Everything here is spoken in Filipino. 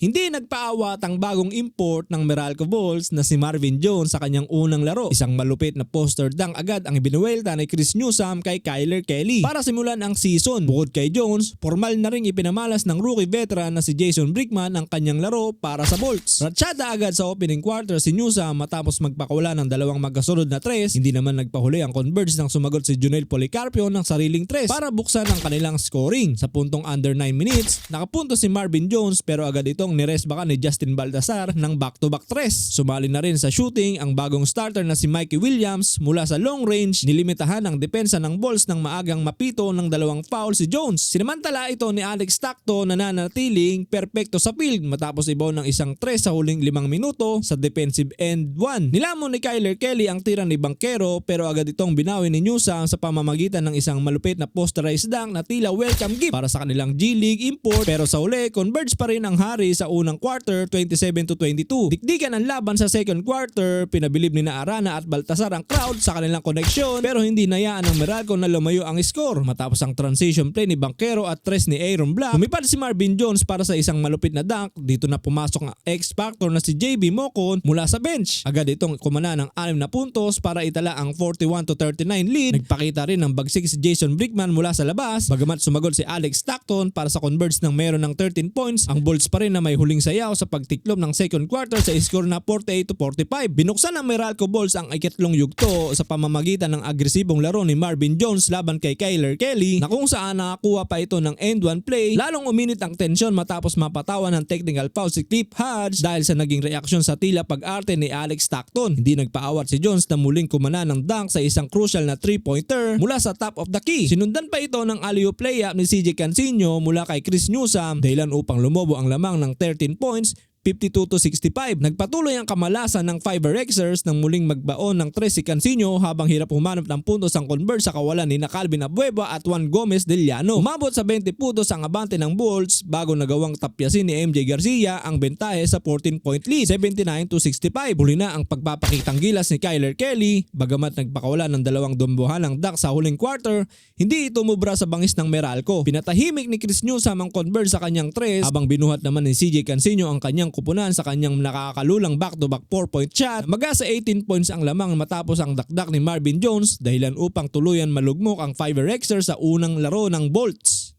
Hindi nagpaawat ang bagong import ng Meralco Bulls na si Marvin Jones sa kanyang unang laro. Isang malupit na poster dunk agad ang ibinuwelta ni Chris Newsome kay Kyler Kelly para simulan ang season. Bukod kay Jones, formal na ring ipinamalas ng rookie veteran na si Jason Brickman ang kanyang laro para sa Bolts. Ratsyada agad sa opening quarter si Newsome matapos magpakawala ng dalawang magkasunod na tres. Hindi naman nagpahuli ang Converge nang sumagot si Junel Policarpio ng sariling tres para buksan ang kanilang scoring. Sa puntong under 9 minutes, nakapunto si Marvin Jones pero agad itong niresbaka ni Justin Baltasar ng back-to-back tres. Sumali na rin sa shooting ang bagong starter na si Mikey Williams. Mula sa long range, nilimitahan ang depensa ng Bulls nang maagang mapito ng dalawang foul si Jones. Sinamantala ito ni Alex Stockton na nanatiling perpekto sa field matapos ibaw ng isang tres sa huling 5 minuto sa defensive end 1. Nilamon ni Kyler Kelly ang tira ni Banchero pero agad itong binawi ni Newsome sa pamamagitan ng isang malupit na posterized dunk na tila welcome gift para sa kanilang G-League import. Pero sa uli, Converge pa rin ang hari sa unang quarter 27-22. Dikdikan ang laban sa second quarter, pinabilib ni Arana at Baltasar ang crowd sa kanilang koneksyon pero hindi nayaan ng Meralco na lumayo ang score. Matapos ang transition play ni Banchero at tres ni Aaron Black, lumipad si Marvin Jones para sa isang malupit na dunk. Dito na pumasok ang X-Factor na si JB Mocon mula sa bench. Agad itong kumana ng 6 na puntos para itala ang 41-39 lead. Nagpakita rin ng bagsik si Jason Brickman mula sa labas. Bagamat sumagot si Alex Stockton para sa Converge ng meron ng 13 points, ang Bulls pa rin na may huling sayaw sa pagtiklop ng second quarter sa score na 48-45. Binuksan ng Meralco Bulls ang ikatlong yugto sa pamamagitan ng agresibong laro ni Marvin Jones laban kay Kyler Kelly na kung saan nakakuha pa ito ng end one play. Lalong uminit ang tensyon matapos mapatawan ng technical foul si Cliff Hodge dahil sa naging reaksyon sa tila pag-arte ni Alex Stockton. Hindi nagpaawat si Jones na muling kumana ng dunk sa isang crucial na 3-pointer mula sa top of the key. Sinundan pa ito ng alley-oop layup ni CJ Cancino mula kay Chris Newsome dahilan upang lumobo ang lamang ng 13 points, 52-65. Nagpatuloy ang kamalasan ng Fiverr-Xers nang muling magbaon ng 3 si Cancino habang hirap humanap ng puntos ang Converge sa kawalan ni Calvin Abueva at Juan Gomez Del Llano. Umabot sa 20 puntos ang abante ng Bulls bago nagawang tapyasin ni MJ Garcia ang bentahe sa 14-point lead, 79-65. Huli na ang pagpapakitang gilas ni Kyler Kelly. Bagamat nagpakawala ng dalawang dumbuhalang dunk sa huling quarter, hindi ito mubra sa bangis ng Meralco. Pinatahimik ni Chris Newsome ang Converge sa kanyang 3 habang binuhat naman ni CJ Cancino ang kanyang kupunan sa kanyang nakakalulang back-to-back 4-point shot. Magasa 18 points ang lamang matapos ang dakdak ni Marvin Jones dahilan upang tuluyan malugmok ang Fiverr-Xers sa unang laro ng Bolts.